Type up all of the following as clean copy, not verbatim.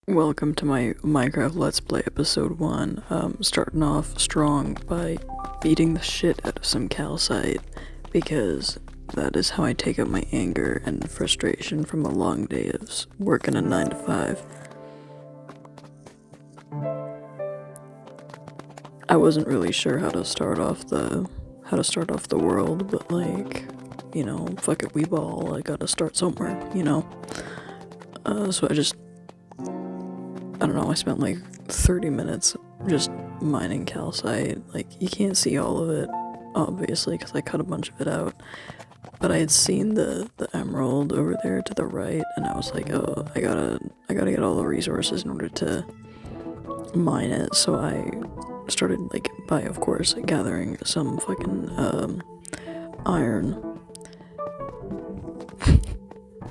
Welcome to my Minecraft Let's Play episode 1. Starting off strong by beating the shit out of some calcite, because that is how I take out my anger and frustration from a long day of working a 9 to 5. I wasn't really sure how to start off the world, but like, you know, fuck it, we ball, I gotta start somewhere, you know? So I don't know, I spent like 30 minutes just mining calcite. Like, you can't see all of it, obviously, because I cut a bunch of it out. But I had seen the emerald over there to the right, and I was like, oh, I gotta get all the resources in order to mine it. So I started, like, by, of course, gathering some fucking, iron.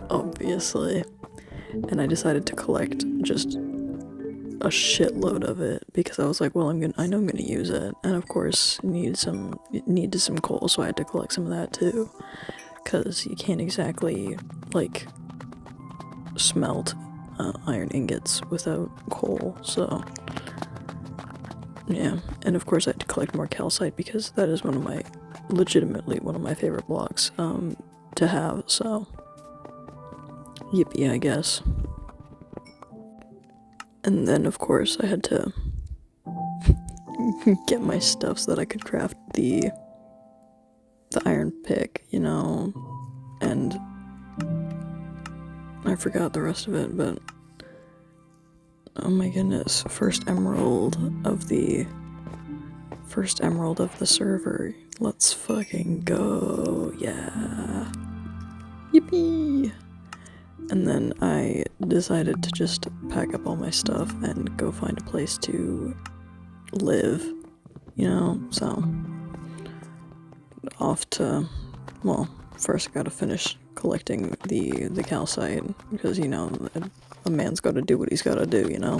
Obviously. And I decided to collect just a shitload of it because I was like, well, I know I'm gonna use it, and of course needed some coal, so I had to collect some of that too, because you can't exactly like smelt iron ingots without coal. So yeah, and of course I had to collect more calcite because that is legitimately one of my favorite blocks to have. So yippee, I guess. And then, of course, I had to get my stuff so that I could craft the iron pick, you know, and I forgot the rest of it, but oh my goodness, first emerald of the server. Let's fucking go, yeah. Yippee! And then I decided to just pack up all my stuff and go find a place to live, you know, so off to, well, first I gotta finish collecting the calcite, because, you know, a man's gotta do what he's gotta do, you know.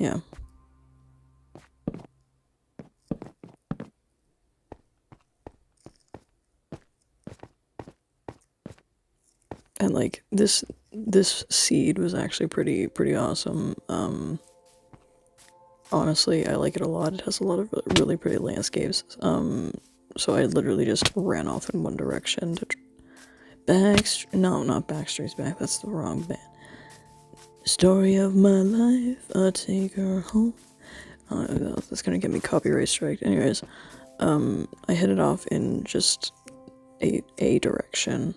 Yeah. And like this seed was actually pretty awesome. Honestly, I like it a lot. It has a lot of really pretty landscapes. So I literally just ran off in one direction to not Backstreet's Back. That's the wrong band. Story of my life, I take her home. That's gonna get me copyright strike. Anyways, I headed off in just a direction.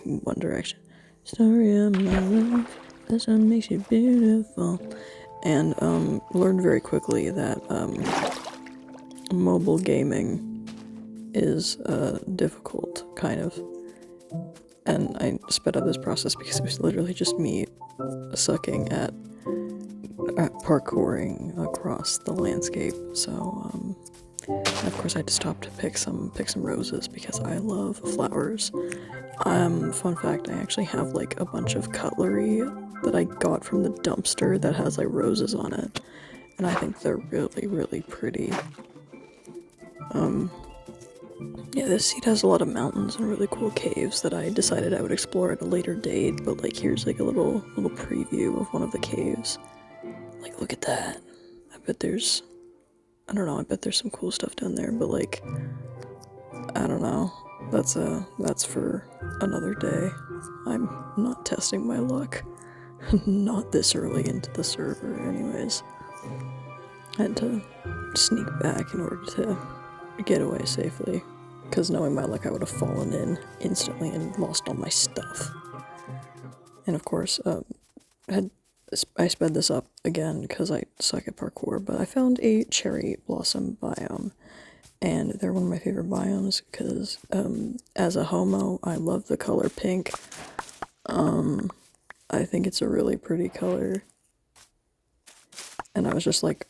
One direction. Story of my life, that's what makes you beautiful. And learned very quickly that mobile gaming is difficult, kind of. And I sped up this process because it was literally just me sucking at parkouring across the landscape. So of course I had to stop to pick some roses because I love flowers. Fun fact, I actually have like a bunch of cutlery that I got from the dumpster that has like roses on it, and I think they're really pretty. Yeah, this seed has a lot of mountains and really cool caves that I decided I would explore at a later date, but like here's like a little preview of one of the caves. Like, look at that. I bet there's some cool stuff down there, but like, I don't know. That's for another day. I'm not testing my luck. Not this early into the server, anyways. I had to sneak back in order to get away safely, because knowing my luck, I would have fallen in instantly and lost all my stuff. And of course, I sped this up again because I suck at parkour, but I found a cherry blossom biome, and they're one of my favorite biomes because, as a homo, I love the color pink. I think it's a really pretty color, and I was just like,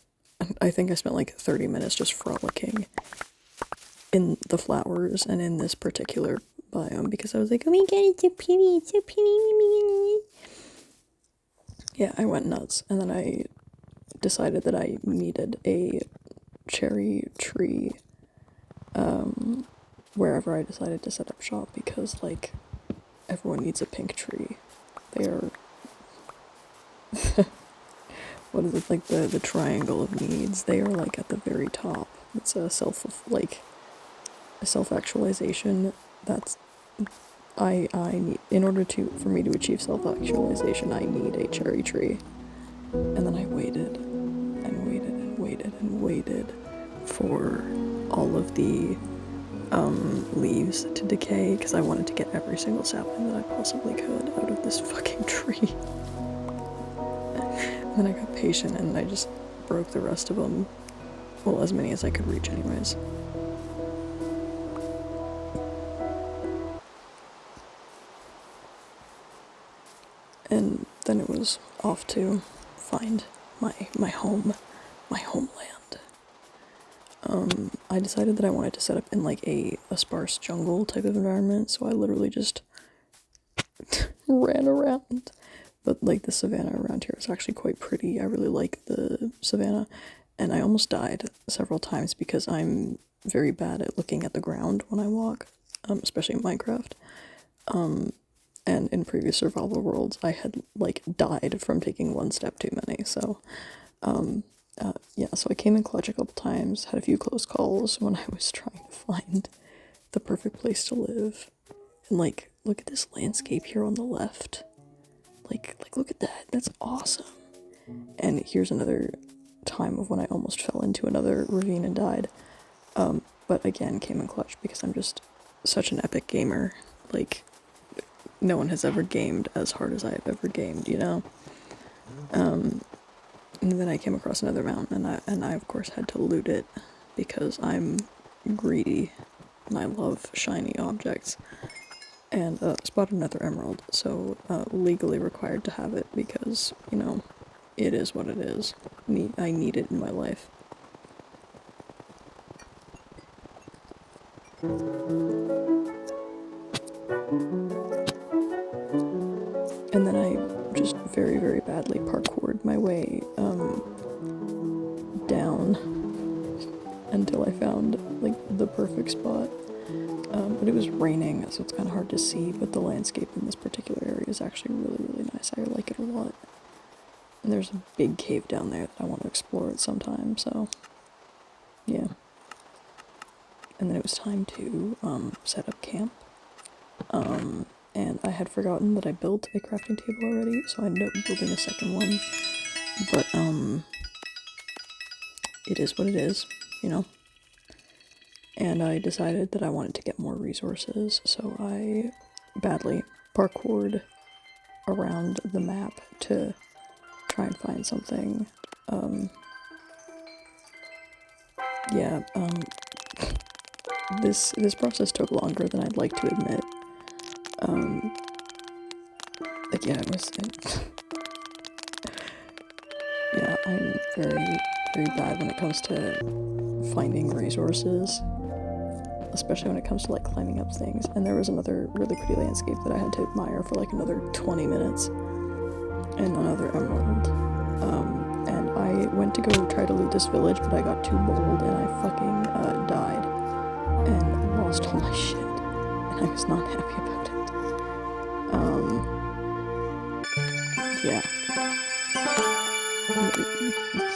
I think I spent like 30 minutes just frolicking in the flowers and in this particular biome because I was like, oh my god, it's so pretty. Yeah, I went nuts, and then I decided that I needed a cherry tree wherever I decided to set up shop, because like everyone needs a pink tree. They are what is it, like the triangle of needs. They are like at the very top. It's a self-actualization. That's I need, in order for me to achieve self-actualization, I need a cherry tree. And then I waited and waited and waited and waited for all of the leaves to decay because I wanted to get every single sapling that I possibly could out of this fucking tree. And then I got patient and I just broke the rest of them. Well, as many as I could reach anyways. And then it was off to find my home, my homeland. I decided that I wanted to set up in like a sparse jungle type of environment, so I literally just ran around. But like the savanna around here is actually quite pretty. I really like the savanna, and I almost died several times because I'm very bad at looking at the ground when I walk, especially in Minecraft. And in previous survival worlds, I had like died from taking one step too many. So, yeah. So I came in clutch a couple times. Had a few close calls when I was trying to find the perfect place to live. And like, look at this landscape here on the left. Like look at that. That's awesome. And here's another time of when I almost fell into another ravine and died. But again, came in clutch because I'm just such an epic gamer. Like, no one has ever gamed as hard as I have ever gamed, you know? And then I came across another mountain, and I of course had to loot it because I'm greedy and I love shiny objects. And spotted another emerald, so legally required to have it because, you know, it is what it is. I need it in my life. And then I just very, very badly parkoured my way down until I found like the perfect spot. But it was raining, so it's kind of hard to see, but the landscape in this particular area is actually really, really nice. I like it a lot. And there's a big cave down there that I want to explore at some time, so yeah. And then it was time to set up camp. And I had forgotten that I built a crafting table already, so I ended up building a second one. But it is what it is, you know? And I decided that I wanted to get more resources, so I badly parkoured around the map to try and find something. This process took longer than I'd like to admit. Yeah, I'm very, very bad when it comes to finding resources. Especially when it comes to like climbing up things. And there was another really pretty landscape that I had to admire for like another 20 minutes. And another emerald. And I went to go try to loot this village, but I got too bold and I fucking died. And lost all my shit. And I was not happy about it. Yeah.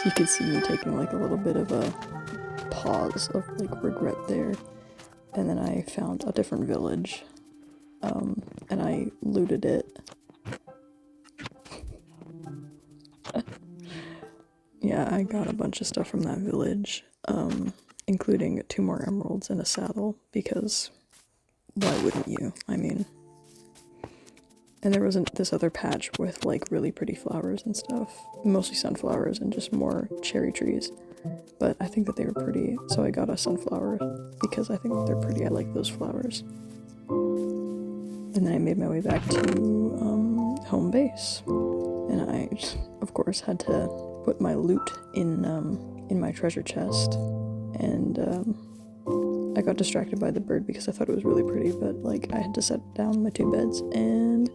You could see me taking like a little bit of a pause of like regret there. And then I found a different village, and I looted it. Yeah, I got a bunch of stuff from that village, including 2 more emeralds and a saddle, because why wouldn't you? I mean... And there wasn't this other patch with like really pretty flowers and stuff, mostly sunflowers and just more cherry trees. But I think that they were pretty, so I got a sunflower because I think they're pretty. I like those flowers. And then I made my way back to home base, and I, of course, had to put my loot in my treasure chest. And I got distracted by the bird because I thought it was really pretty, but like I had to set down my 2 beds, and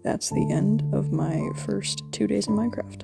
that's the end of my first 2 days in Minecraft.